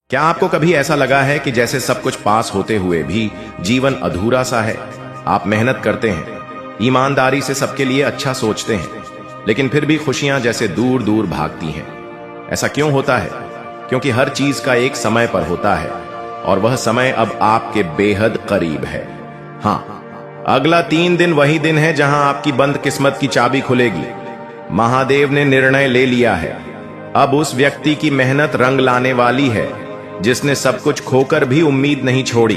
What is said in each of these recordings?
क्या आपको कभी ऐसा लगा है कि जैसे सब कुछ पास होते हुए भी जीवन अधूरा सा है? आप मेहनत करते हैं, ईमानदारी से सबके लिए अच्छा सोचते हैं, लेकिन फिर भी खुशियां जैसे दूर दूर भागती हैं। ऐसा क्यों होता है? क्योंकि हर चीज का एक समय पर होता है और वह समय अब आपके बेहद करीब है। हाँ, अगला 3 दिन वही दिन है जहां आपकी बंद किस्मत की चाबी खुलेगी। महादेव ने निर्णय ले लिया है। अब उस व्यक्ति की मेहनत रंग लाने वाली है जिसने सब कुछ खोकर भी उम्मीद नहीं छोड़ी।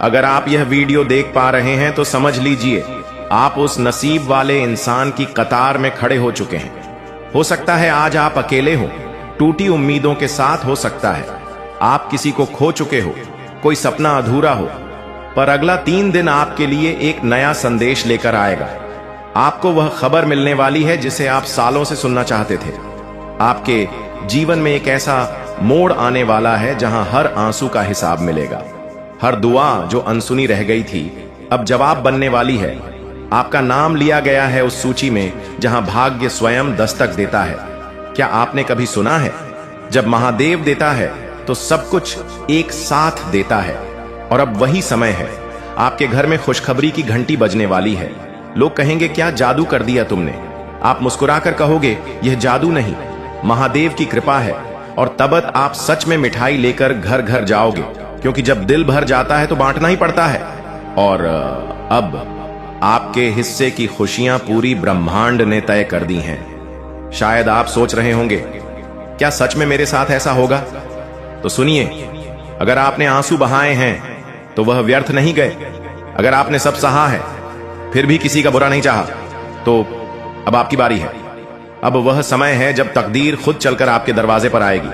अगर आप यह वीडियो देख पा रहे हैं तो समझ लीजिए आप उस नसीब वाले इंसान की कतार में खड़े हो चुके हैं। हो सकता है आज आप अकेले हो, टूटी उम्मीदों के साथ, हो सकता है आप किसी को खो चुके हो, कोई सपना अधूरा हो, पर अगला 3 दिन आपके लिए एक नया संदेश लेकर आएगा। आपको वह खबर मिलने वाली है जिसे आप सालों से सुनना चाहते थे। आपके जीवन में एक ऐसा मोड़ आने वाला है जहां हर आंसू का हिसाब मिलेगा। हर दुआ जो अनसुनी रह गई थी अब जवाब बनने वाली है। आपका नाम लिया गया है उस सूची में जहां भाग्य स्वयं दस्तक देता है। क्या आपने कभी सुना है, जब महादेव देता है तो सब कुछ एक साथ देता है? और अब वही समय है। आपके घर में खुशखबरी की घंटी बजने वाली है। लोग कहेंगे, क्या जादू कर दिया तुमने? आप मुस्कुराकर कहोगे, यह जादू नहीं, महादेव की कृपा है। और तबत आप सच में मिठाई लेकर घर घर जाओगे, क्योंकि जब दिल भर जाता है तो बांटना ही पड़ता है। और अब आपके हिस्से की खुशियां पूरी ब्रह्मांड ने तय कर दी हैं। शायद आप सोच रहे होंगे, क्या सच में मेरे साथ ऐसा होगा? तो सुनिए, अगर आपने आंसू बहाए हैं तो वह व्यर्थ नहीं गए। अगर आपने सब सहा है फिर भी किसी का बुरा नहीं चाहा, तो अब आपकी बारी है। अब वह समय है जब तकदीर खुद चलकर आपके दरवाजे पर आएगी।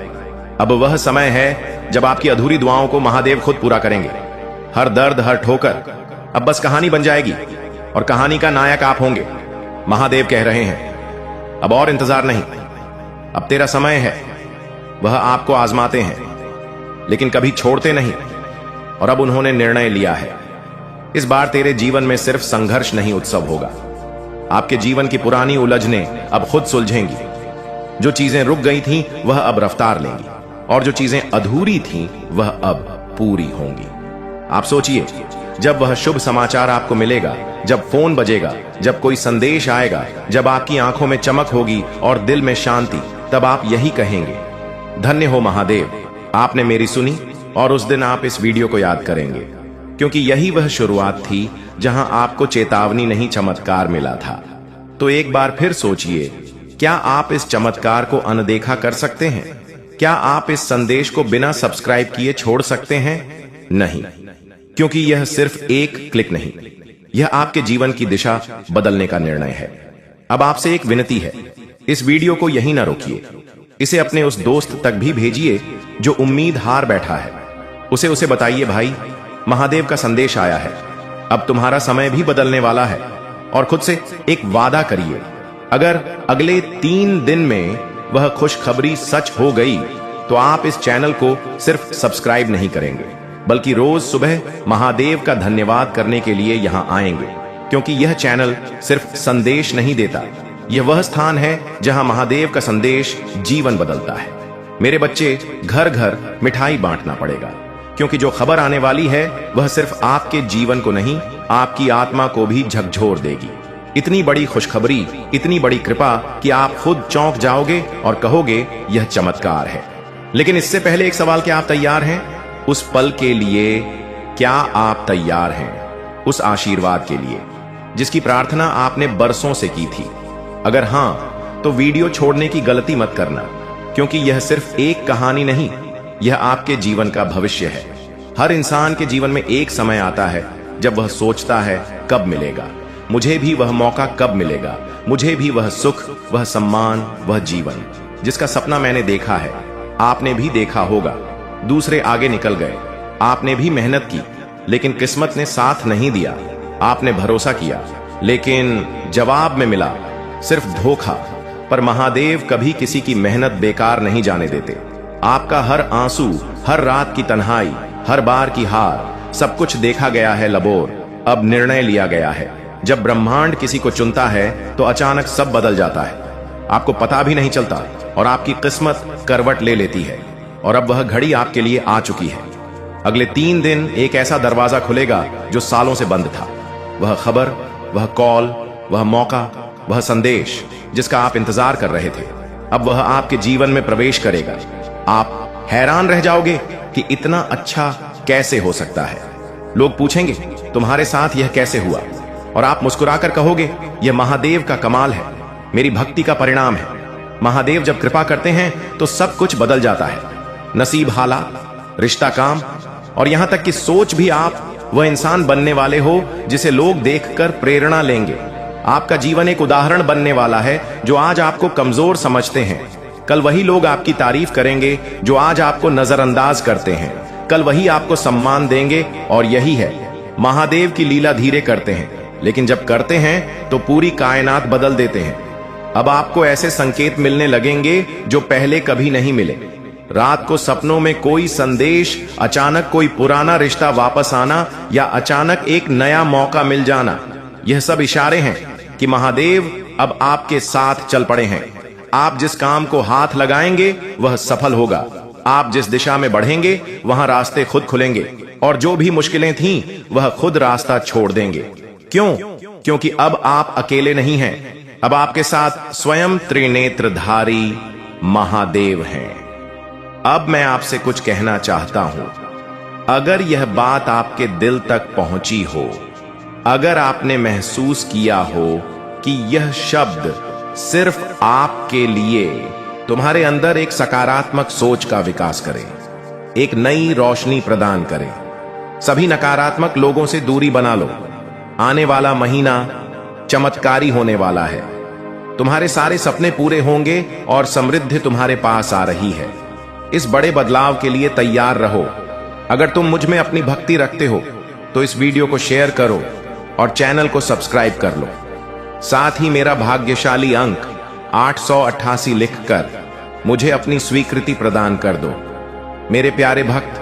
अब वह समय है जब आपकी अधूरी दुआओं को महादेव खुद पूरा करेंगे। हर दर्द, हर ठोकर अब बस कहानी बन जाएगी और कहानी का नायक आप होंगे। महादेव कह रहे हैं, अब और इंतजार नहीं, अब तेरा समय है। वह आपको आजमाते हैं लेकिन कभी छोड़ते नहीं, और अब उन्होंने निर्णय लिया है। इस बार तेरे जीवन में सिर्फ संघर्ष नहीं, उत्सव होगा। आपके जीवन की पुरानी उलझनें अब खुद सुलझेंगी। जो चीजें रुक गई थीं वह अब रफ्तार लेंगी, और जो चीजें अधूरी थीं वह अब पूरी होंगी। आप सोचिए, जब वह शुभ समाचार आपको मिलेगा, जब फोन बजेगा, जब कोई संदेश आएगा, जब आपकी आंखों में चमक होगी और दिल में शांति, तब आप यही कहेंगे, धन्य हो महादेव, आपने मेरी सुनी। और उस दिन आप इस वीडियो को याद करेंगे, क्योंकि यही वह शुरुआत थी जहां आपको चेतावनी नहीं, चमत्कार मिला था। तो एक बार फिर सोचिए, क्या आप इस चमत्कार को अनदेखा कर सकते हैं? क्या आप इस संदेश को बिना सब्सक्राइब किए छोड़ सकते हैं? नहीं, क्योंकि यह सिर्फ एक क्लिक नहीं, यह आपके जीवन की दिशा बदलने का निर्णय है। अब आपसे एक विनती है, इस वीडियो को यहीं ना रोकिए। इसे अपने उस दोस्त तक भी भेजिए जो उम्मीद हार बैठा है। उसे बताइए, भाई, महादेव का संदेश आया है, अब तुम्हारा समय भी बदलने वाला है। और खुद से एक वादा करिए, अगर अगले 3 दिन में वह खुशखबरी सच हो गई तो आप इस चैनल को सिर्फ सब्सक्राइब नहीं करेंगे, बल्कि रोज सुबह महादेव का धन्यवाद करने के लिए यहां आएंगे। क्योंकि यह चैनल सिर्फ संदेश नहीं देता, यह वह स्थान है जहां महादेव का संदेश जीवन बदलता है। मेरे बच्चे, घर घर मिठाई बांटना पड़ेगा, क्योंकि जो खबर आने वाली है वह सिर्फ आपके जीवन को नहीं, आपकी आत्मा को भी झकझोर देगी। इतनी बड़ी खुशखबरी, इतनी बड़ी कृपा कि आप खुद चौंक जाओगे और कहोगे, यह चमत्कार है। लेकिन इससे पहले एक सवाल, क्या आप तैयार हैं उस पल के लिए? क्या आप तैयार हैं उस आशीर्वाद के लिए जिसकी प्रार्थना आपने बरसों से की थी? अगर हां, तो वीडियो छोड़ने की गलती मत करना, क्योंकि यह सिर्फ एक कहानी नहीं, यह आपके जीवन का भविष्य है। हर इंसान के जीवन में एक समय आता है जब वह सोचता है, कब मिलेगा मुझे भी वह मौका, कब मिलेगा मुझे भी वह सुख, वह सम्मान, वह जीवन जिसका सपना मैंने देखा है। आपने भी देखा होगा, दूसरे आगे निकल गए, आपने भी मेहनत की, लेकिन किस्मत ने साथ नहीं दिया। आपने भरोसा किया, लेकिन जवाब में मिला सिर्फ धोखा। पर महादेव कभी किसी की मेहनत बेकार नहीं जाने देते। आपका हर आंसू, हर रात की तन्हाई, हर बार की हार, सब कुछ देखा गया है लबोर। अब निर्णय लिया गया है। जब ब्रह्मांड किसी को चुनता है तो अचानक सब बदल जाता है, आपको पता भी नहीं चलता, और आपकी किस्मत करवट ले लेती है। और अब वह घड़ी आपके लिए आ चुकी है। अगले 3 दिन एक ऐसा दरवाजा खुलेगा जो सालों से बंद था। वह खबर, वह कॉल, वह मौका, वह संदेश जिसका आप इंतजार कर रहे थे, अब वह आपके जीवन में प्रवेश करेगा। आप हैरान रह जाओगे कि इतना अच्छा कैसे हो सकता है। लोग पूछेंगे, तुम्हारे साथ यह कैसे हुआ? और आप मुस्कुराकर कहोगे, यह महादेव का कमाल है, मेरी भक्ति का परिणाम है। महादेव जब कृपा करते हैं तो सब कुछ बदल जाता है। नसीब, हालात, रिश्ता, काम और यहां तक कि सोच भी। आप वह इंसान बनने वाले हो जिसे लोग देखकर प्रेरणा लेंगे। आपका जीवन एक उदाहरण बनने वाला है। जो आज आपको कमजोर समझते हैं, कल वही लोग आपकी तारीफ करेंगे। जो आज आपको नजरअंदाज करते हैं, कल वही आपको सम्मान देंगे। और यही है, महादेव की लीला धीरे करते हैं, लेकिन जब करते हैं तो पूरी कायनात बदल देते हैं। अब आपको ऐसे संकेत मिलने लगेंगे जो पहले कभी नहीं मिले। रात को सपनों में कोई संदेश, अचानक कोई पुराना रिश्ता वापस आना या अचानक एक नया मौका मिल जाना, यह सब इशारे हैं कि महादेव अब आपके साथ चल पड़े हैं। आप जिस काम को हाथ लगाएंगे वह सफल होगा। आप जिस दिशा में बढ़ेंगे वहां रास्ते खुद खुलेंगे और जो भी मुश्किलें थीं वह खुद रास्ता छोड़ देंगे। क्यों? क्योंकि अब आप अकेले नहीं हैं। अब आपके साथ स्वयं त्रिनेत्रधारी महादेव हैं। अब मैं आपसे कुछ कहना चाहता हूं। अगर यह बात आपके दिल तक पहुंची हो, अगर आपने महसूस किया हो कि यह शब्द सिर्फ आपके लिए, तुम्हारे अंदर एक सकारात्मक सोच का विकास करे, एक नई रोशनी प्रदान करे। सभी नकारात्मक लोगों से दूरी बना लो। आने वाला महीना चमत्कारी होने वाला है। तुम्हारे सारे सपने पूरे होंगे और समृद्धि तुम्हारे पास आ रही है। इस बड़े बदलाव के लिए तैयार रहो। अगर तुम मुझ में अपनी भक्ति रखते हो तो इस वीडियो को शेयर करो और चैनल को सब्सक्राइब कर लो। साथ ही मेरा भाग्यशाली अंक 888 लिखकर मुझे अपनी स्वीकृति प्रदान कर दो। मेरे प्यारे भक्त,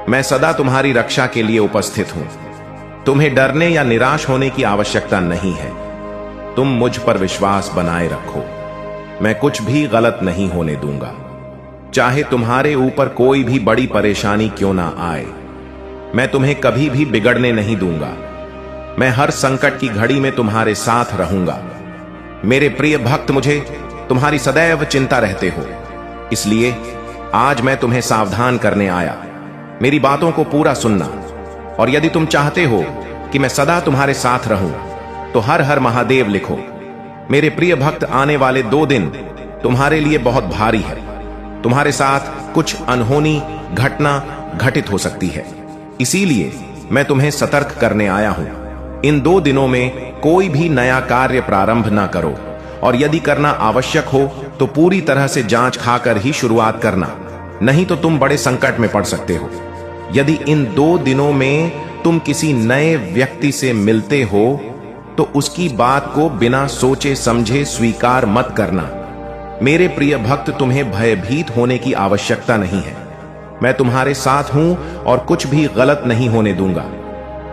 मैं सदा तुम्हारी रक्षा के लिए उपस्थित हूं। तुम्हें डरने या निराश होने की आवश्यकता नहीं है। तुम मुझ पर विश्वास बनाए रखो। मैं कुछ भी गलत नहीं होने दूंगा, चाहे तुम्हारे ऊपर कोई भी बड़ी परेशानी क्यों ना आए। मैं तुम्हें कभी भी बिगड़ने नहीं दूंगा। मैं हर संकट की घड़ी में तुम्हारे साथ रहूंगा। मेरे प्रिय भक्त, मुझे तुम्हारी सदैव चिंता रहते हो, इसलिए आज मैं तुम्हें सावधान करने आया। मेरी बातों को पूरा सुनना, और यदि तुम चाहते हो कि मैं सदा तुम्हारे साथ रहूं तो हर हर महादेव लिखो। मेरे प्रिय भक्त, आने वाले 2 दिन तुम्हारे लिए बहुत भारी है। तुम्हारे साथ कुछ अनहोनी घटना घटित हो सकती है, इसीलिए मैं तुम्हें सतर्क करने आया हूं। इन 2 दिनों में कोई भी नया कार्य प्रारंभ ना करो, और यदि करना आवश्यक हो तो पूरी तरह से जांच खाकर ही शुरुआत करना, नहीं तो तुम बड़े संकट में पड़ सकते हो। यदि इन 2 दिनों में तुम किसी नए व्यक्ति से मिलते हो तो उसकी बात को बिना सोचे समझे स्वीकार मत करना। मेरे प्रिय भक्त, तुम्हें भयभीत होने की आवश्यकता नहीं है। मैं तुम्हारे साथ हूं और कुछ भी गलत नहीं होने दूंगा।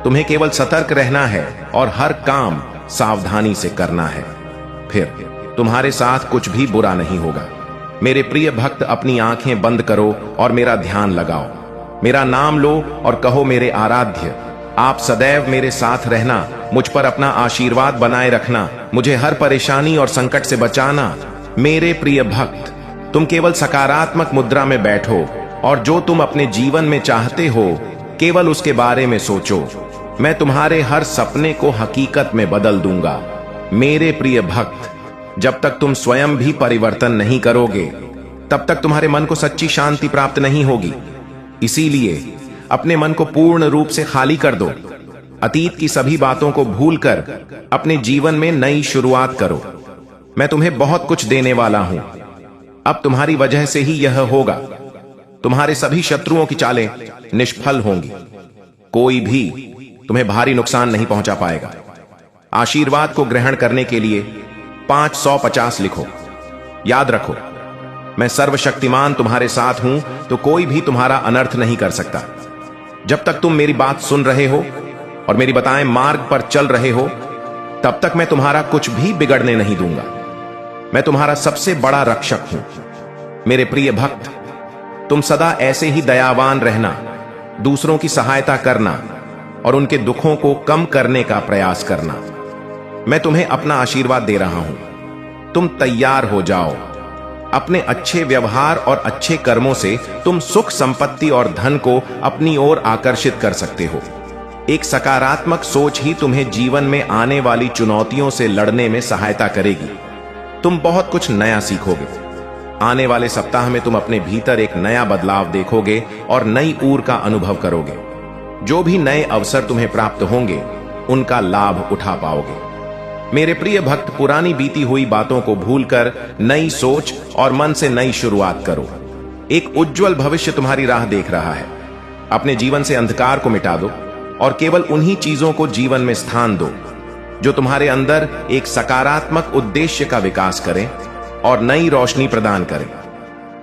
तुम्हें केवल सतर्क रहना है और हर काम सावधानी से करना है, फिर तुम्हारे साथ कुछ भी बुरा नहीं होगा। मेरे प्रिय भक्त, अपनी आंखें बंद करो और मेरा ध्यान लगाओ। मेरा नाम लो और कहो, मेरे आराध्य, आप सदैव मेरे साथ रहना, मुझ पर अपना आशीर्वाद बनाए रखना, मुझे हर परेशानी और संकट से बचाना। मेरे प्रिय भक्त, तुम केवल सकारात्मक मुद्रा में बैठो और जो तुम अपने जीवन में चाहते हो केवल उसके बारे में सोचो। मैं तुम्हारे हर सपने को हकीकत में बदल दूंगा। मेरे प्रिय भक्त, जब तक तुम स्वयं भी परिवर्तन नहीं करोगे तब तक तुम्हारे मन को सच्ची शांति प्राप्त नहीं होगी। इसीलिए अपने मन को पूर्ण रूप से खाली कर दो। अतीत की सभी बातों को भूलकर अपने जीवन में नई शुरुआत करो। मैं तुम्हें बहुत कुछ देने वाला हूं। अब तुम्हारी वजह से ही यह होगा। तुम्हारे सभी शत्रुओं की चालें निष्फल होंगी। कोई भी तुम्हें भारी नुकसान नहीं पहुंचा पाएगा। आशीर्वाद को ग्रहण करने के लिए 550 लिखो। याद रखो, मैं सर्वशक्तिमान तुम्हारे साथ हूं तो कोई भी तुम्हारा अनर्थ नहीं कर सकता। जब तक तुम मेरी बात सुन रहे हो और मेरी बताएं मार्ग पर चल रहे हो, तब तक मैं तुम्हारा कुछ भी बिगड़ने नहीं दूंगा। मैं तुम्हारा सबसे बड़ा रक्षक हूं। मेरे प्रिय भक्त, तुम सदा ऐसे ही दयावान रहना, दूसरों की सहायता करना और उनके दुखों को कम करने का प्रयास करना। मैं तुम्हें अपना आशीर्वाद दे रहा हूं। तुम तैयार हो जाओ। अपने अच्छे व्यवहार और अच्छे कर्मों से तुम सुख, संपत्ति और धन को अपनी ओर आकर्षित कर सकते हो। एक सकारात्मक सोच ही तुम्हें जीवन में आने वाली चुनौतियों से लड़ने में सहायता करेगी। तुम बहुत कुछ नया सीखोगे। आने वाले सप्ताह में तुम अपने भीतर एक नया बदलाव देखोगे और नई ऊर्जा का अनुभव करोगे। जो भी नए अवसर तुम्हें प्राप्त होंगे, उनका लाभ उठा पाओगे। मेरे प्रिय भक्त, पुरानी बीती हुई बातों को भूलकर नई सोच और मन से नई शुरुआत करो। एक उज्जवल भविष्य तुम्हारी राह देख रहा है। अपने जीवन से अंधकार को मिटा दो और केवल उन्हीं चीजों को जीवन में स्थान दो जो तुम्हारे अंदर एक सकारात्मक उद्देश्य का विकास करें और नई रोशनी प्रदान करें।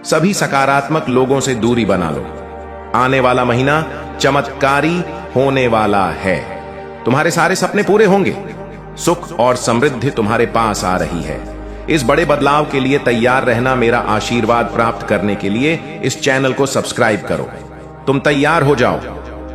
सभी सकारात्मक लोगों से दूरी बना लो। आने वाला महीना चमत्कारी होने वाला है। तुम्हारे सारे सपने पूरे होंगे। सुख और समृद्धि तुम्हारे पास आ रही है। इस बड़े बदलाव के लिए तैयार रहना। मेरा आशीर्वाद प्राप्त करने के लिए इस चैनल को सब्सक्राइब करो। तुम तैयार हो जाओ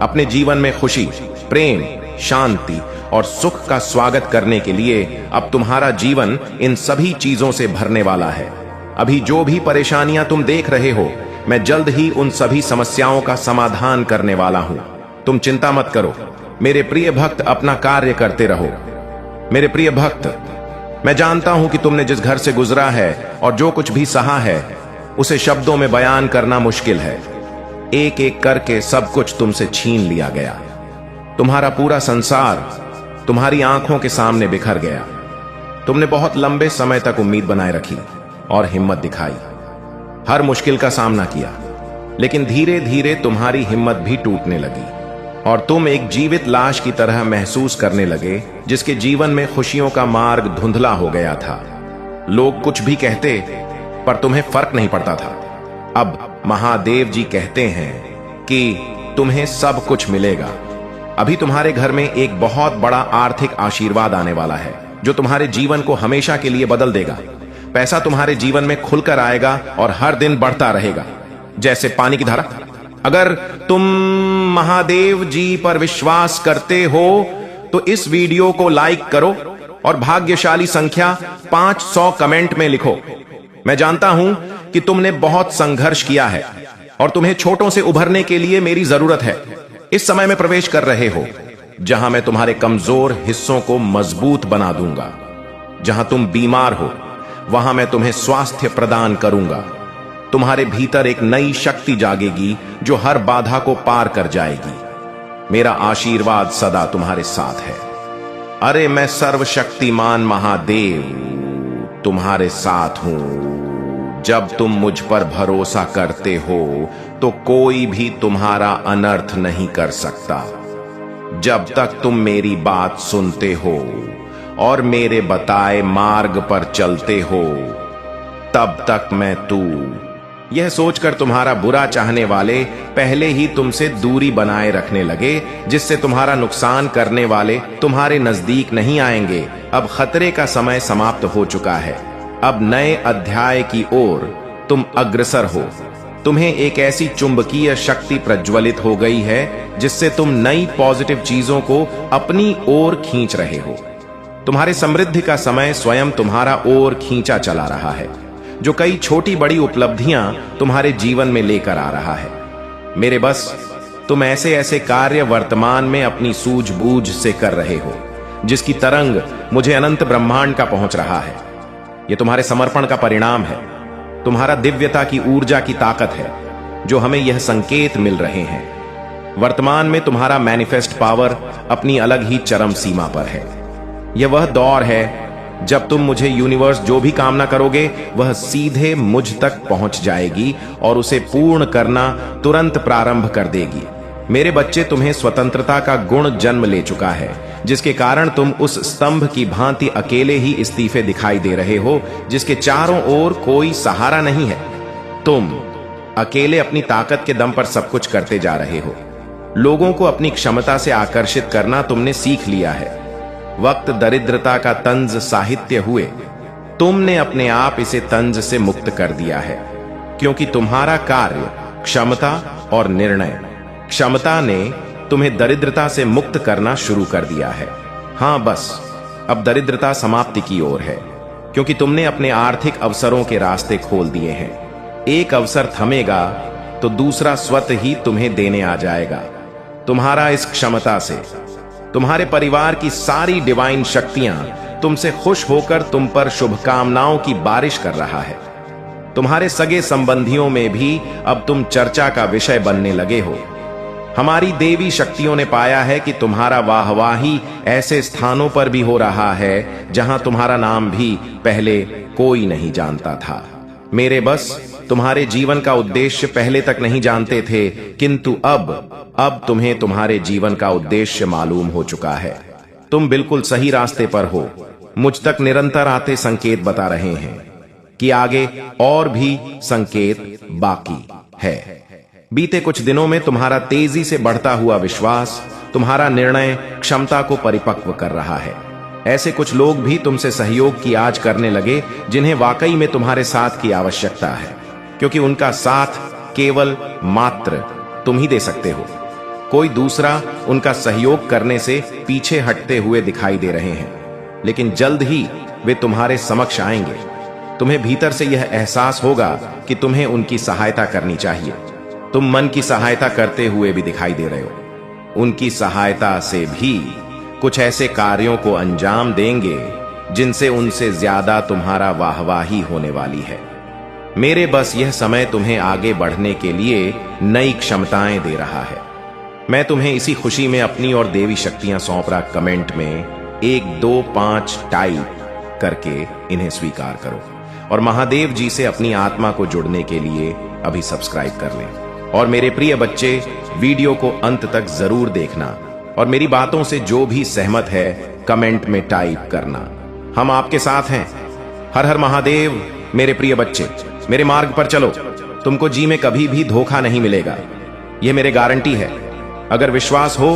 अपने जीवन में खुशी, प्रेम, शांति और सुख का स्वागत करने के लिए। अब तुम्हारा जीवन इन सभी चीजों से भरने वाला है। अभी जो भी परेशानियां तुम देख रहे हो, मैं जल्द ही उन सभी समस्याओं का समाधान करने वाला हूं। तुम चिंता मत करो। मेरे प्रिय भक्त, अपना कार्य करते रहो। मेरे प्रिय भक्त, मैं जानता हूं कि तुमने जिस घर से गुजरा है और जो कुछ भी सहा है, उसे शब्दों में बयान करना मुश्किल है। एक एक करके सब कुछ तुमसे छीन लिया गया। तुम्हारा पूरा संसार तुम्हारी आंखों के सामने बिखर गया। तुमने बहुत लंबे समय तक उम्मीद बनाए रखी और हिम्मत दिखाई। हर मुश्किल का सामना किया, लेकिन धीरे धीरे तुम्हारी हिम्मत भी टूटने लगी और तुम एक जीवित लाश की तरह महसूस करने लगे, जिसके जीवन में खुशियों का मार्ग धुंधला हो गया था। लोग कुछ भी कहते, पर तुम्हें फर्क नहीं पड़ता था। अब महादेव जी कहते हैं कि तुम्हें सब कुछ मिलेगा। अभी तुम्हारे घर में एक बहुत बड़ा आर्थिक आशीर्वाद आने वाला है, जो तुम्हारे जीवन को हमेशा के लिए बदल देगा। पैसा तुम्हारे जीवन में खुलकर आएगा और हर दिन बढ़ता रहेगा, जैसे पानी की धारा। अगर तुम महादेव जी पर विश्वास करते हो तो इस वीडियो को लाइक करो और भाग्यशाली संख्या 500 कमेंट में लिखो। मैं जानता हूं कि तुमने बहुत संघर्ष किया है और तुम्हें छोटों से उभरने के लिए मेरी जरूरत है। इस समय में प्रवेश कर रहे हो जहां मैं तुम्हारे कमजोर हिस्सों को मजबूत बना दूंगा। जहां तुम बीमार हो, वहां मैं तुम्हें स्वास्थ्य प्रदान करूंगा। तुम्हारे भीतर एक नई शक्ति जागेगी जो हर बाधा को पार कर जाएगी। मेरा आशीर्वाद सदा तुम्हारे साथ है। अरे मैं सर्वशक्तिमान महादेव तुम्हारे साथ हूं। जब तुम मुझ पर भरोसा करते हो तो कोई भी तुम्हारा अनर्थ नहीं कर सकता। जब तक तुम मेरी बात सुनते हो और मेरे बताए मार्ग पर चलते हो, तब तक मैं तू। यह सोचकर तुम्हारा बुरा चाहने वाले पहले ही तुमसे दूरी बनाए रखने लगे, जिससे तुम्हारा नुकसान करने वाले तुम्हारे नजदीक नहीं आएंगे। अब खतरे का समय समाप्त हो चुका है। अब नए अध्याय की ओर तुम अग्रसर हो। तुम्हें एक ऐसी चुंबकीय शक्ति प्रज्वलित हो गई है जिससे तुम नई पॉजिटिव चीजों को अपनी ओर खींच रहे हो। तुम्हारे समृद्धि का समय स्वयं तुम्हारा ओर खींचा चला रहा है, जो कई छोटी बड़ी उपलब्धियां तुम्हारे जीवन में लेकर आ रहा है। मेरे बस तुम ऐसे ऐसे कार्य वर्तमान में अपनी सूझबूझ से कर रहे हो, जिसकी तरंग मुझे अनंत ब्रह्मांड का पहुंच रहा है। यह तुम्हारे समर्पण का परिणाम है। तुम्हारा दिव्यता की ऊर्जा की ताकत है, जो हमें यह संकेत मिल रहे हैं। वर्तमान में तुम्हारा मैनिफेस्ट पावर अपनी अलग ही चरम सीमा पर है। यह वह दौर है जब तुम मुझे यूनिवर्स जो भी कामना करोगे, वह सीधे मुझ तक पहुंच जाएगी और उसे पूर्ण करना तुरंत प्रारंभ कर देगी। मेरे बच्चे, तुम्हें स्वतंत्रता का गुण जन्म ले चुका है, जिसके कारण तुम उस स्तंभ की भांति अकेले ही इस्तीफे दिखाई दे रहे हो, जिसके चारों ओर कोई सहारा नहीं है। तुम अकेले अपनी ताकत के दम पर सब कुछ करते जा रहे हो। लोगों को अपनी क्षमता से आकर्षित करना तुमने सीख लिया है। वक्त दरिद्रता का तंज साहित्य हुए, तुमने अपने आप इसे तंज से मुक्त कर दिया है, क्योंकि तुम्हारा कार्य क्षमता और निर्णय। क्षमता ने तुम्हें दरिद्रता से मुक्त करना शुरू कर दिया है। हाँ, बस अब दरिद्रता समाप्ति की ओर है, क्योंकि तुमने अपने आर्थिक अवसरों के रास्ते खोल दिए हैं। एक अवसर थमेगा तो दूसरा स्वतः ही तुम्हें देने आ जाएगा। तुम्हारा इस क्षमता से तुम्हारे परिवार की सारी डिवाइन शक्तियां तुमसे खुश होकर तुम पर शुभकामनाओं की बारिश कर रहा है। तुम्हारे सगे संबंधियों में भी अब तुम चर्चा का विषय बनने लगे हो। हमारी देवी शक्तियों ने पाया है कि तुम्हारा वाहवाही ऐसे स्थानों पर भी हो रहा है जहां तुम्हारा नाम भी पहले कोई नहीं जानता था। मेरे बस तुम्हारे जीवन का उद्देश्य पहले तक नहीं जानते थे, किंतु अब तुम्हें तुम्हारे जीवन का उद्देश्य मालूम हो चुका है। तुम बिल्कुल सही रास्ते पर हो। मुझ तक निरंतर आते संकेत बता रहे हैं कि आगे और भी संकेत बाकी है। बीते कुछ दिनों में तुम्हारा तेजी से बढ़ता हुआ विश्वास तुम्हारा निर्णय क्षमता को परिपक्व कर रहा है। ऐसे कुछ लोग भी तुमसे सहयोग की आस करने लगे जिन्हें वाकई में तुम्हारे साथ की आवश्यकता है, क्योंकि उनका साथ केवल मात्र तुम ही दे सकते हो। कोई दूसरा उनका सहयोग करने से पीछे हटते हुए दिखाई दे रहे हैं, लेकिन जल्द ही वे तुम्हारे समक्ष आएंगे। तुम्हें भीतर से यह एहसास होगा कि तुम्हें उनकी सहायता करनी चाहिए। तुम मन की सहायता करते हुए भी दिखाई दे रहे हो। उनकी सहायता से भी कुछ ऐसे कार्यों को अंजाम देंगे जिनसे उनसे ज्यादा तुम्हारा वाहवाही होने वाली है। मेरे बस यह समय तुम्हें आगे बढ़ने के लिए नई क्षमताएं दे रहा है। मैं तुम्हें इसी खुशी में अपनी और देवी शक्तियां सौंप रहा। कमेंट में 1 2 5 टाइप करके इन्हें स्वीकार करो और महादेव जी से अपनी आत्मा को जुड़ने के लिए अभी सब्सक्राइब कर लें। और मेरे प्रिय बच्चे, वीडियो को अंत तक जरूर देखना और मेरी बातों से जो भी सहमत है कमेंट में टाइप करना। हम आपके साथ हैं। हर हर महादेव। मेरे प्रिय बच्चे, मेरे मार्ग पर चलो। तुमको जी में कभी भी धोखा नहीं मिलेगा, यह मेरे गारंटी है। अगर विश्वास हो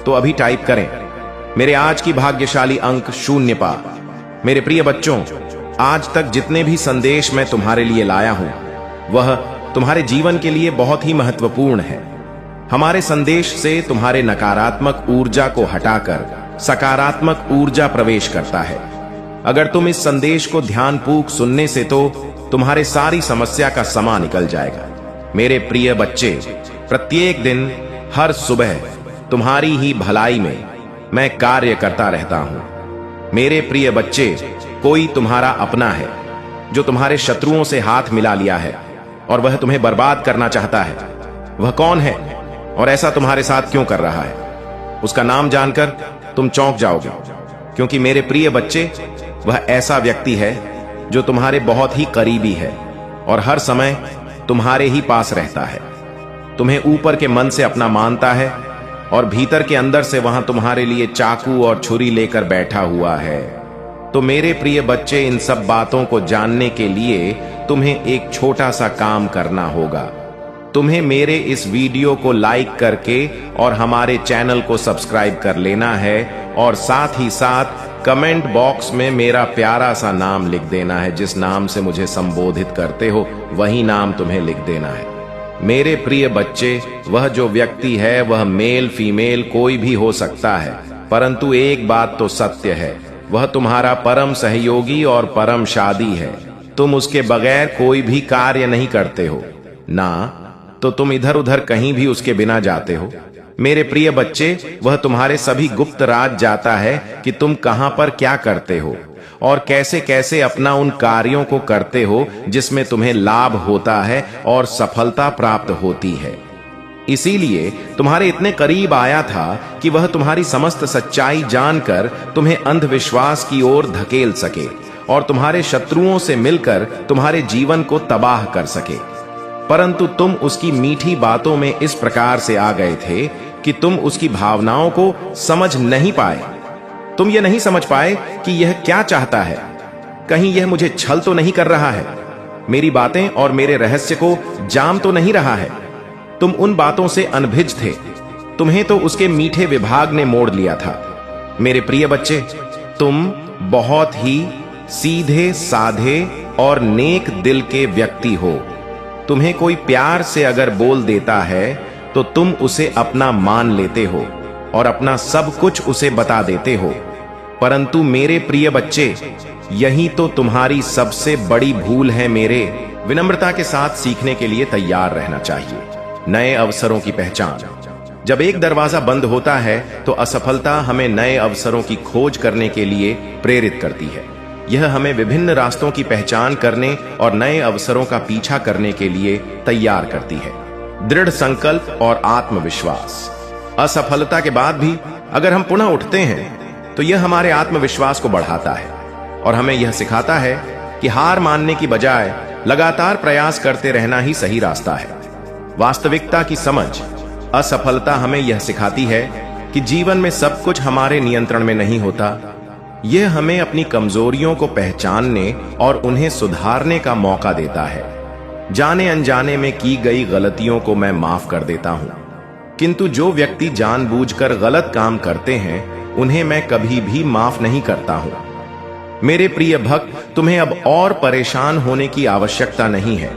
तो अभी टाइप करें। मेरे आज की भाग्यशाली अंक 0 पा। मेरे प्रिय बच्चों, आज तक जितने भी संदेश मैं तुम्हारे लिए लाया हूं वह तुम्हारे जीवन के लिए बहुत ही महत्वपूर्ण है। हमारे संदेश से तुम्हारे नकारात्मक ऊर्जा को हटाकर सकारात्मक ऊर्जा प्रवेश करता है। अगर तुम इस संदेश को ध्यानपूर्वक सुनने से तो तुम्हारे सारी समस्या का समा निकल जाएगा। मेरे प्रिय बच्चे, प्रत्येक दिन हर सुबह तुम्हारी ही भलाई में मैं कार्य करता रहता हूं। मेरे प्रिय बच्चे, कोई तुम्हारा अपना है जो तुम्हारे शत्रुओं से हाथ मिला लिया है और वह तुम्हें बर्बाद करना चाहता है। वह कौन है और ऐसा तुम्हारे साथ क्यों कर रहा है? उसका नाम जानकर तुम चौंक जाओगे, क्योंकि मेरे प्रिय बच्चे, वह ऐसा व्यक्ति है जो तुम्हारे बहुत ही करीबी है और हर समय तुम्हारे ही पास रहता है। तुम्हें ऊपर के मन से अपना मानता है और भीतर के अंदर से वहां तुम्हारे लिए चाकू और छुरी लेकर बैठा हुआ है। तो मेरे प्रिय बच्चे, इन सब बातों को जानने के लिए तुम्हें एक छोटा सा काम करना होगा। तुम्हें मेरे इस वीडियो को लाइक करके और हमारे चैनल को सब्सक्राइब कर लेना है और साथ ही साथ कमेंट बॉक्स में मेरा प्यारा सा नाम लिख देना है। जिस नाम से मुझे संबोधित करते हो वही नाम तुम्हें लिख देना है। मेरे प्रिय बच्चे, वह जो व्यक्ति है वह मेल फीमेल कोई भी हो सकता है, परंतु एक बात तो सत्य है, वह तुम्हारा परम सहयोगी और परम शादी है। तुम उसके बगैर कोई भी कार्य नहीं करते हो, ना तो तुम इधर उधर कहीं भी उसके बिना जाते हो। मेरे प्रिय बच्चे, वह तुम्हारे सभी गुप्त राज जाता है कि तुम कहां पर क्या करते हो और कैसे कैसे अपना उन कार्यों को करते हो जिसमें तुम्हें लाभ होता है और सफलता प्राप्त होती है। इसीलिए तुम्हारे इतने करीब आया था कि वह तुम्हारी समस्त सच्चाई जानकर तुम्हें अंधविश्वास की ओर धकेल सके और तुम्हारे शत्रुओं से मिलकर तुम्हारे जीवन को तबाह कर सके। परंतु तुम उसकी मीठी बातों में इस प्रकार से आ गए थे कि तुम उसकी भावनाओं को समझ नहीं पाए। तुम ये नहीं समझ पाए कि यह क्या चाहता है। कहीं यह मुझे छल तो नहीं कर रहा है, मेरी बातें और मेरे रहस्य को जाम तो नहीं रहा है। तुम उन बातों से अनभिज्ञ थे। तुम्हें तो उसके मीठे विभाग ने मोड़ लिया था। मेरे प्रिय बच्चे, तुम बहुत ही सीधे साधे और नेक दिल के व्यक्ति हो। तुम्हें कोई प्यार से अगर बोल देता है तो तुम उसे अपना मान लेते हो और अपना सब कुछ उसे बता देते हो। परंतु मेरे प्रिय बच्चे, यही तो तुम्हारी सबसे बड़ी भूल है। मेरे विनम्रता के साथ सीखने के लिए तैयार रहना चाहिए। नए अवसरों की पहचान। जब एक दरवाजा बंद होता है तो असफलता हमें नए अवसरों की खोज करने के लिए प्रेरित करती है। यह हमें विभिन्न रास्तों की पहचान करने और नए अवसरों का पीछा करने के लिए तैयार करती है। दृढ़ संकल्प और आत्मविश्वास। असफलता के बाद भी अगर हम पुनः उठते हैं तो यह हमारे आत्मविश्वास को बढ़ाता है और हमें यह सिखाता है कि हार मानने की बजाय लगातार प्रयास करते रहना ही सही रास्ता है। वास्तविकता की समझ। असफलता हमें यह सिखाती है कि जीवन में सब कुछ हमारे नियंत्रण में नहीं होता। यह हमें अपनी कमजोरियों को पहचानने और उन्हें सुधारने का मौका देता है। जाने अनजाने में की गई गलतियों को मैं माफ कर देता हूं, किंतु जो व्यक्ति जानबूझकर गलत काम करते हैं उन्हें मैं कभी भी माफ नहीं करता हूं। मेरे प्रिय भक्त, तुम्हें अब और परेशान होने की आवश्यकता नहीं है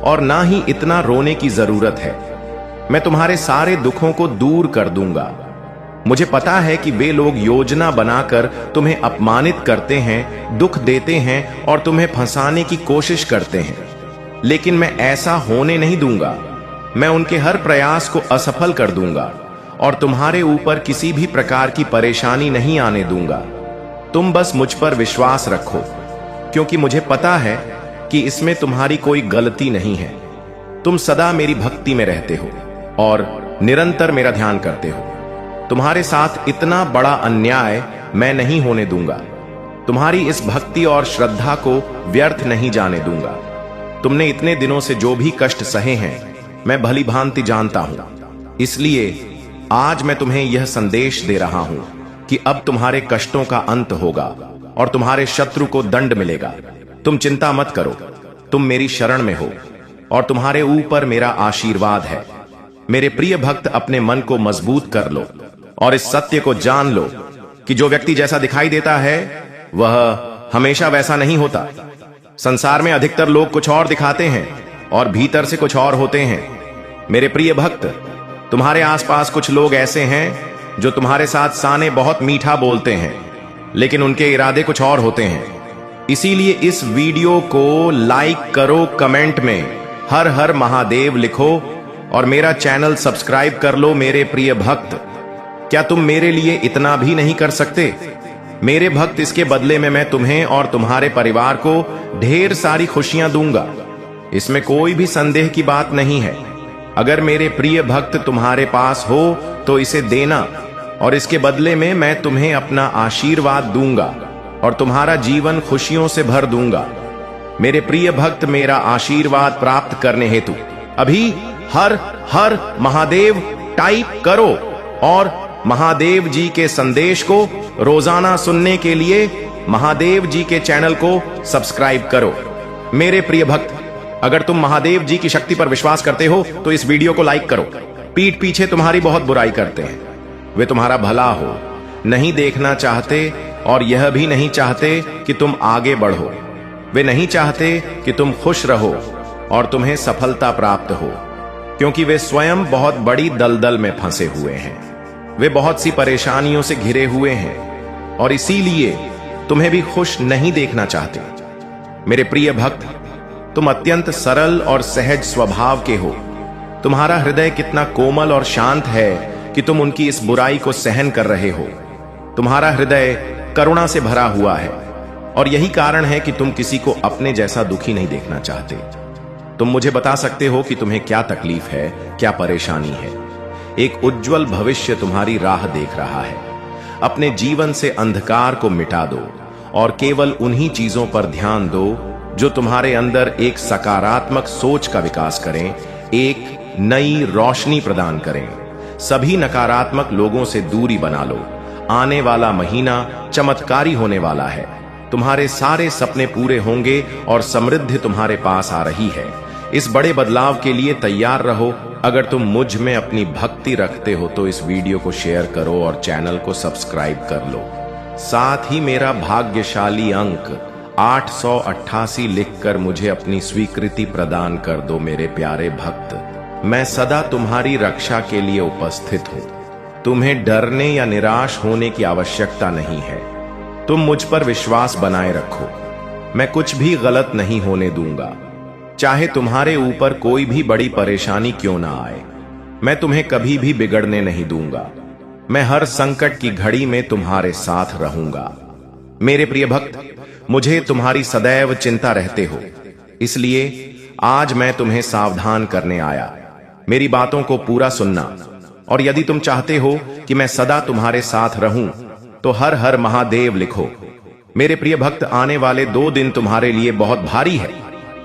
और ना ही इतना रोने की जरूरत है। मैं तुम्हारे सारे दुखों को दूर कर दूंगा। मुझे पता है कि वे लोग योजना बनाकर तुम्हें अपमानित करते हैं, दुख देते हैं और तुम्हें फंसाने की कोशिश करते हैं, लेकिन मैं ऐसा होने नहीं दूंगा। मैं उनके हर प्रयास को असफल कर दूंगा और तुम्हारे ऊपर किसी भी प्रकार की परेशानी नहीं आने दूंगा। तुम बस मुझ पर विश्वास रखो, क्योंकि मुझे पता है कि इसमें तुम्हारी कोई गलती नहीं है। तुम सदा मेरी भक्ति में रहते हो और निरंतर मेरा ध्यान करते हो। तुम्हारे साथ इतना बड़ा अन्याय मैं नहीं होने दूंगा। तुम्हारी इस भक्ति और श्रद्धा को व्यर्थ नहीं जाने दूंगा। तुमने इतने दिनों से जो भी कष्ट सहे हैं मैं भली भांति जानता हूं। इसलिए आज मैं तुम्हें यह संदेश दे रहा हूं कि अब तुम्हारे कष्टों का अंत होगा और तुम्हारे शत्रु को दंड मिलेगा। तुम चिंता मत करो, तुम मेरी शरण में हो और तुम्हारे ऊपर मेरा आशीर्वाद है। मेरे प्रिय भक्त, अपने मन को मजबूत कर लो और इस सत्य को जान लो कि जो व्यक्ति जैसा दिखाई देता है वह हमेशा वैसा नहीं होता। संसार में अधिकतर लोग कुछ और दिखाते हैं और भीतर से कुछ और होते हैं। मेरे प्रिय भक्त, तुम्हारे आसपास कुछ लोग ऐसे हैं जो तुम्हारे साथ साने बहुत मीठा बोलते हैं, लेकिन उनके इरादे कुछ और होते हैं। इसीलिए इस वीडियो को लाइक करो, कमेंट में हर हर महादेव लिखो और मेरा चैनल सब्सक्राइब कर लो। मेरे प्रिय भक्त, क्या तुम मेरे लिए इतना भी नहीं कर सकते? मेरे भक्त, इसके बदले में मैं तुम्हें और तुम्हारे परिवार को ढेर सारी खुशियां दूंगा। इसमें कोई भी संदेह की बात नहीं है। अगर मेरे प्रिय भक्त तुम्हारे पास हो तो इसे देना और इसके बदले में मैं तुम्हें अपना आशीर्वाद दूंगा और तुम्हारा जीवन खुशियों से भर दूंगा। मेरे प्रिय भक्त, मेरा आशीर्वाद प्राप्त करने हेतु अभी हर हर महादेव टाइप करो और महादेव जी के संदेश को रोजाना सुनने के लिए महादेव जी के चैनल को सब्सक्राइब करो। मेरे प्रिय भक्त, अगर तुम महादेव जी की शक्ति पर विश्वास करते हो तो इस वीडियो को लाइक करो। पीठ पीछे तुम्हारी बहुत बुराई करते हैं, वे तुम्हारा भला हो नहीं देखना चाहते और यह भी नहीं चाहते कि तुम आगे बढ़ो। वे नहीं चाहते कि तुम खुश रहो और तुम्हें सफलता प्राप्त हो, क्योंकि वे स्वयं बहुत बड़ी दलदल में फंसे हुए हैं। वे बहुत सी परेशानियों से घिरे हुए हैं और इसीलिए तुम्हें भी खुश नहीं देखना चाहते। मेरे प्रिय भक्त, तुम अत्यंत सरल और सहज स्वभाव के हो। तुम्हारा हृदय कितना कोमल और शांत है कि तुम उनकी इस बुराई को सहन कर रहे हो। तुम्हारा हृदय करुणा से भरा हुआ है और यही कारण है कि तुम किसी को अपने जैसा दुखी नहीं देखना चाहते। तुम मुझे बता सकते हो कि तुम्हें क्या तकलीफ है, क्या परेशानी है। एक उज्जवल भविष्य तुम्हारी राह देख रहा है। अपने जीवन से अंधकार को मिटा दो और केवल उन्हीं चीजों पर ध्यान दो जो तुम्हारे अंदर एक सकारात्मक सोच का विकास करें, एक नई रोशनी प्रदान करें। सभी नकारात्मक लोगों से दूरी बना लो। आने वाला महीना चमत्कारी होने वाला है। तुम्हारे सारे सपने पूरे होंगे और समृद्धि तुम्हारे पास आ रही है। इस बड़े बदलाव के लिए तैयार रहो। अगर तुम मुझ में अपनी भक्ति रखते हो तो इस वीडियो को शेयर करो और चैनल को सब्सक्राइब कर लो। साथ ही मेरा भाग्यशाली अंक 888 लिखकर मुझे अपनी स्वीकृति प्रदान कर दो मेरे प्यारे भक्त। मैं सदा तुम्हारी रक्षा के लिए उपस्थित हूं। तुम्हें डरने या निराश होने की आवश्यकता नहीं है। तुम मुझ पर विश्वास बनाए रखो। मैं कुछ भी गलत नहीं होने दूंगा, चाहे तुम्हारे ऊपर कोई भी बड़ी परेशानी क्यों ना आए। मैं तुम्हें कभी भी बिगड़ने नहीं दूंगा। मैं हर संकट की घड़ी में तुम्हारे साथ रहूंगा। मेरे प्रिय भक्त, मुझे तुम्हारी सदैव चिंता रहते हो, इसलिए आज मैं तुम्हें सावधान करने आया। मेरी बातों को पूरा सुनना, और यदि तुम चाहते हो कि मैं सदा तुम्हारे साथ रहूं तो हर हर महादेव लिखो। मेरे प्रिय भक्त, आने वाले 2 दिन तुम्हारे लिए बहुत भारी है।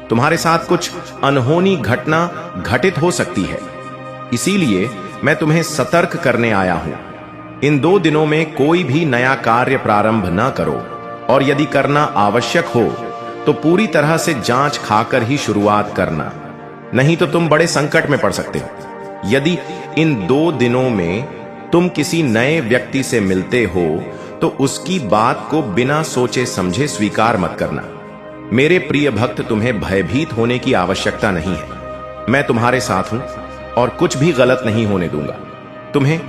तुम्हारे साथ कुछ अनहोनी घटना घटित हो सकती है, इसीलिए मैं तुम्हें सतर्क करने आया हूं। इन 2 दिनों में कोई भी नया कार्य प्रारंभ न करो, और यदि करना आवश्यक हो तो पूरी तरह से जांच खाकर ही शुरुआत करना, नहीं तो तुम बड़े संकट में पड़ सकते हो। यदि इन 2 दिनों में तुम किसी नए व्यक्ति से मिलते हो तो उसकी बात को बिना सोचे समझे स्वीकार मत करना। मेरे प्रिय भक्त, तुम्हें भयभीत होने की आवश्यकता नहीं है। मैं तुम्हारे साथ हूं और कुछ भी गलत नहीं होने दूंगा। तुम्हें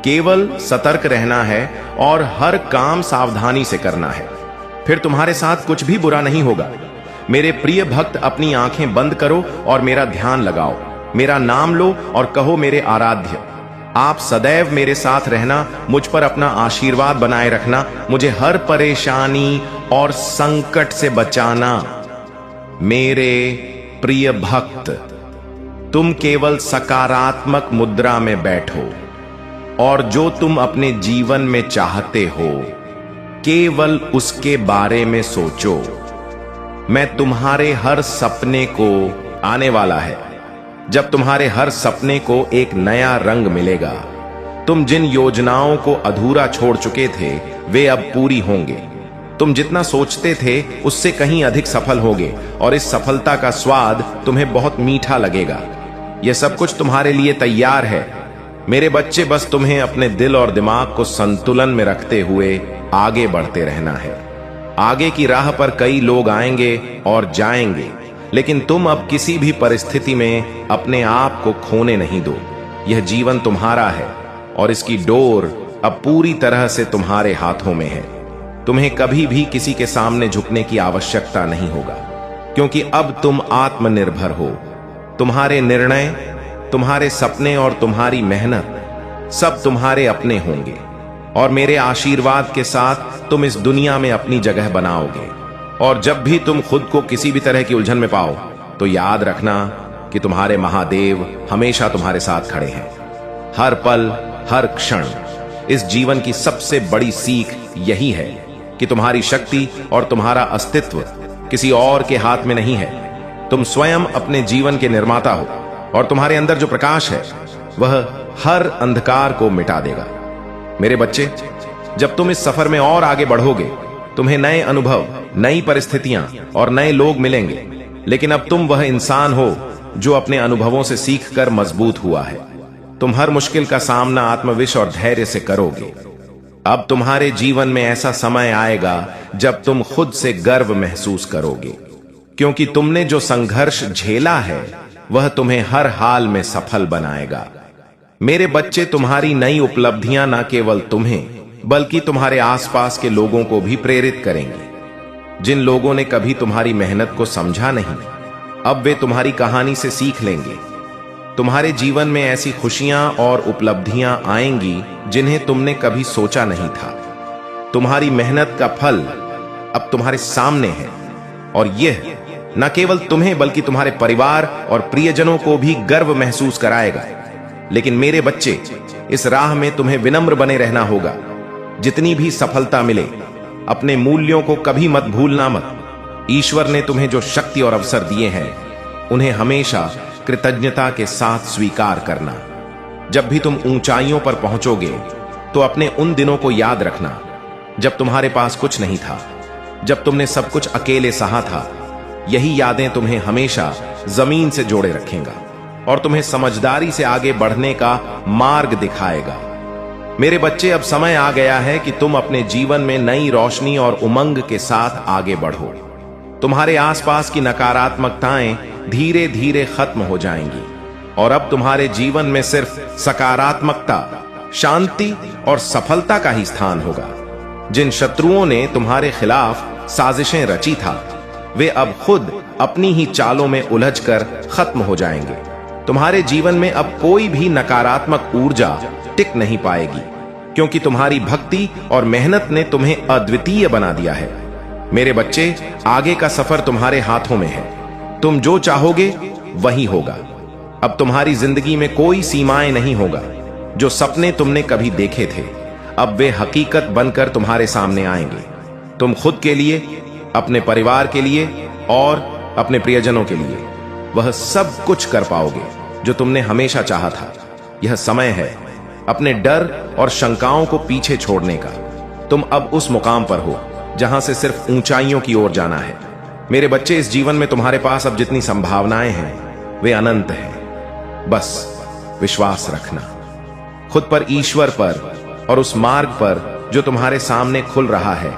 केवल सतर्क रहना है और हर काम सावधानी से करना है, फिर तुम्हारे साथ कुछ भी बुरा नहीं होगा। मेरे प्रिय भक्त, अपनी आंखें बंद करो और मेरा ध्यान लगाओ। मेरा नाम लो और कहो, मेरे आराध्य, आप सदैव मेरे साथ रहना, मुझ पर अपना आशीर्वाद बनाए रखना, मुझे हर परेशानी और संकट से बचाना। मेरे प्रिय भक्त, तुम केवल सकारात्मक मुद्रा में बैठो और जो तुम अपने जीवन में चाहते हो केवल उसके बारे में सोचो। मैं तुम्हारे हर सपने को आने वाला है, जब तुम्हारे हर सपने को एक नया रंग मिलेगा। तुम जिन योजनाओं को अधूरा छोड़ चुके थे वे अब पूरी होंगे। तुम जितना सोचते थे उससे कहीं अधिक सफल होगे, और इस सफलता का स्वाद तुम्हें बहुत मीठा लगेगा। यह सब कुछ तुम्हारे लिए तैयार है। मेरे बच्चे, बस तुम्हें अपने दिल और दिमाग को संतुलन में रखते हुए आगे बढ़ते रहना है। आगे की राह पर कई लोग आएंगे और जाएंगे, लेकिन तुम अब किसी भी परिस्थिति में अपने आप को खोने नहीं दो। यह जीवन तुम्हारा है और इसकी डोर अब पूरी तरह से तुम्हारे हाथों में है। तुम्हें कभी भी किसी के सामने झुकने की आवश्यकता नहीं होगा, क्योंकि अब तुम आत्मनिर्भर हो। तुम्हारे निर्णय, तुम्हारे सपने और तुम्हारी मेहनत सब तुम्हारे अपने होंगे, और मेरे आशीर्वाद के साथ तुम इस दुनिया में अपनी जगह बनाओगे। और जब भी तुम खुद को किसी भी तरह की उलझन में पाओ तो याद रखना कि तुम्हारे महादेव हमेशा तुम्हारे साथ खड़े हैं, हर पल, हर क्षण। इस जीवन की सबसे बड़ी सीख यही है कि तुम्हारी शक्ति और तुम्हारा अस्तित्व किसी और के हाथ में नहीं है। तुम स्वयं अपने जीवन के निर्माता हो, और तुम्हारे अंदर जो प्रकाश है वह हर अंधकार को मिटा देगा। मेरे बच्चे, जब तुम इस सफर में और आगे बढ़ोगे, तुम्हें नए अनुभव, नई परिस्थितियां और नए लोग मिलेंगे, लेकिन अब तुम वह इंसान हो जो अपने अनुभवों से सीखकर मजबूत हुआ है। तुम हर मुश्किल का सामना आत्मविश्वास और धैर्य से करोगे। अब तुम्हारे जीवन में ऐसा समय आएगा जब तुम खुद से गर्व महसूस करोगे, क्योंकि तुमने जो संघर्ष झेला है वह तुम्हें हर हाल में सफल बनाएगा। मेरे बच्चे, तुम्हारी नई उपलब्धियां न केवल तुम्हें बल्कि तुम्हारे आसपास के लोगों को भी प्रेरित करेंगे। जिन लोगों ने कभी तुम्हारी मेहनत को समझा नहीं, अब वे तुम्हारी कहानी से सीख लेंगे। तुम्हारे जीवन में ऐसी खुशियां और उपलब्धियां आएंगी जिन्हें तुमने कभी सोचा नहीं था। तुम्हारी मेहनत का फल अब तुम्हारे सामने है, और यह न केवल तुम्हें बल्कि तुम्हारे परिवार और प्रियजनों को भी गर्व महसूस कराएगा। लेकिन मेरे बच्चे, इस राह में तुम्हें विनम्र बने रहना होगा। जितनी भी सफलता मिले, अपने मूल्यों को कभी मत भूलना मत। ईश्वर ने तुम्हें जो शक्ति और अवसर दिए हैं उन्हें हमेशा कृतज्ञता के साथ स्वीकार करना। जब भी तुम ऊंचाइयों पर पहुंचोगे तो अपने उन दिनों को याद रखना जब तुम्हारे पास कुछ नहीं था, जब तुमने सब कुछ अकेले सहा था। यही यादें तुम्हें हमेशा जमीन से जोड़े रखेगा और तुम्हें समझदारी से आगे बढ़ने का मार्ग दिखाएगा। मेरे बच्चे, अब समय आ गया है कि तुम अपने जीवन में नई रोशनी और उमंग के साथ आगे बढ़ो। तुम्हारे आसपास की नकारात्मकताएं धीरे धीरे खत्म हो जाएंगी और अब तुम्हारे जीवन में सिर्फ सकारात्मकता, शांति और सफलता का ही स्थान होगा। जिन शत्रुओं ने तुम्हारे खिलाफ साजिशें रची था, वे अब खुद अपनी ही चालों में उलझकर खत्म हो जाएंगे। तुम्हारे जीवन में अब कोई भी नकारात्मक ऊर्जा टिक नहीं पाएगी, क्योंकि तुम्हारी भक्ति और मेहनत ने तुम्हें अद्वितीय बना दिया है। मेरे बच्चे, आगे का सफर तुम्हारे हाथों में है। तुम जो चाहोगे वही होगा। अब तुम्हारी जिंदगी में कोई सीमाएं नहीं होगा। जो सपने तुमने कभी देखे थे, अब वे हकीकत बनकर तुम्हारे सामने आएंगे। तुम खुद के लिए, अपने परिवार के लिए और अपने प्रियजनों के लिए वह सब कुछ कर पाओगे जो तुमने हमेशा चाहा था। यह समय है अपने डर और शंकाओं को पीछे छोड़ने का। तुम अब उस मुकाम पर हो जहां से सिर्फ ऊंचाइयों की ओर जाना है। मेरे बच्चे, इस जीवन में तुम्हारे पास अब जितनी संभावनाएं हैं वे अनंत हैं। बस विश्वास रखना खुद पर, ईश्वर पर और उस मार्ग पर जो तुम्हारे सामने खुल रहा है।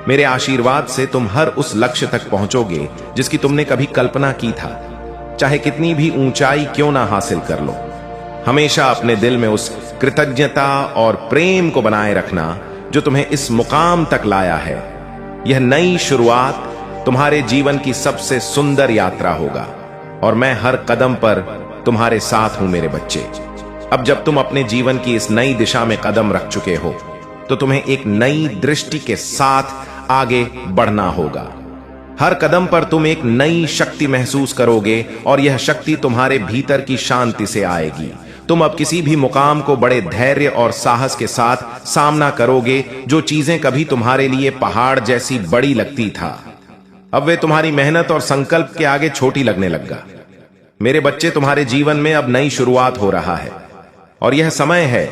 मेरे आशीर्वाद से तुम हर उस लक्ष्य तक पहुंचोगे जिसकी तुमने कभी कल्पना की था, चाहे कितनी भी ऊंचाई क्यों ना हासिल कर लो। हमेशा अपने दिल में उस कृतज्ञता और प्रेम को बनाए रखना जो तुम्हें इस मुकाम तक लाया है। यह नई शुरुआत तुम्हारे जीवन की सबसे सुंदर यात्रा होगा और मैं हर कदम पर तुम्हारे साथ हूं मेरे बच्चे। अब जब तुम अपने जीवन की इस नई दिशा में कदम रख चुके हो, तो तुम्हें एक नई दृष्टि के साथ आगे बढ़ना होगा। हर कदम पर तुम एक नई शक्ति महसूस करोगे और यह शक्ति तुम्हारे भीतर की शांति से आएगी। तुम अब किसी भी मुकाम को बड़े धैर्य और साहस के साथ सामना करोगे। जो चीजें कभी तुम्हारे लिए पहाड़ जैसी बड़ी लगती था, अब वे तुम्हारी मेहनत और संकल्प के आगे छोटी लगने लगा। मेरे बच्चे, तुम्हारे जीवन में अब नई शुरुआत हो रहा है और यह समय है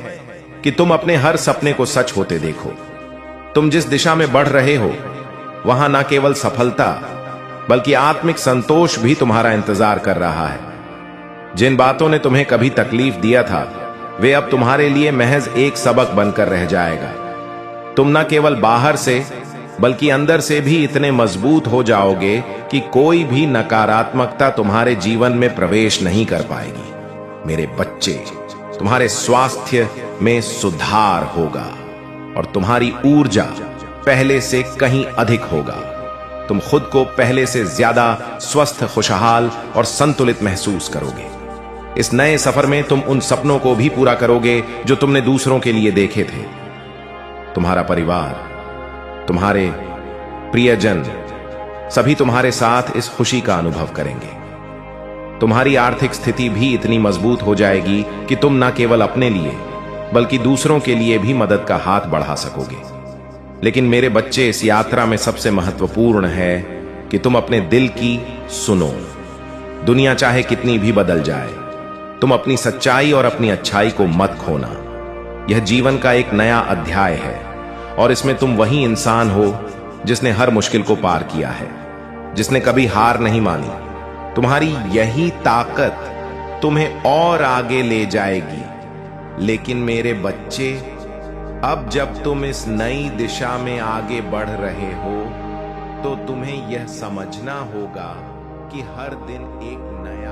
कि तुम अपने हर सपने को सच होते देखो। तुम जिस दिशा में बढ़ रहे हो, वहां न केवल सफलता बल्कि आत्मिक संतोष भी तुम्हारा इंतजार कर रहा है। जिन बातों ने तुम्हें कभी तकलीफ दिया था, वे अब तुम्हारे लिए महज एक सबक बनकर रह जाएगा। तुम न केवल बाहर से बल्कि अंदर से भी इतने मजबूत हो जाओगे कि कोई भी नकारात्मकता तुम्हारे जीवन में प्रवेश नहीं कर पाएगी। मेरे बच्चे, तुम्हारे स्वास्थ्य में सुधार होगा और तुम्हारी ऊर्जा पहले से कहीं अधिक होगा। तुम खुद को पहले से ज्यादा स्वस्थ, खुशहाल और संतुलित महसूस करोगे। इस नए सफर में तुम उन सपनों को भी पूरा करोगे जो तुमने दूसरों के लिए देखे थे। तुम्हारा परिवार, तुम्हारे प्रियजन सभी तुम्हारे साथ इस खुशी का अनुभव करेंगे। तुम्हारी आर्थिक स्थिति भी इतनी मजबूत हो जाएगी कि तुम न केवल अपने लिए बल्कि दूसरों के लिए भी मदद का हाथ बढ़ा सकोगे। लेकिन मेरे बच्चे, इस यात्रा में सबसे महत्वपूर्ण है कि तुम अपने दिल की सुनो। दुनिया चाहे कितनी भी बदल जाए, तुम अपनी सच्चाई और अपनी अच्छाई को मत खोना। यह जीवन का एक नया अध्याय है और इसमें तुम वही इंसान हो जिसने हर मुश्किल को पार किया है, जिसने कभी हार नहीं मानी। तुम्हारी यही ताकत तुम्हें और आगे ले जाएगी। लेकिन मेरे बच्चे, अब जब तुम इस नई दिशा में आगे बढ़ रहे हो, तो तुम्हें यह समझना होगा कि हर दिन एक नया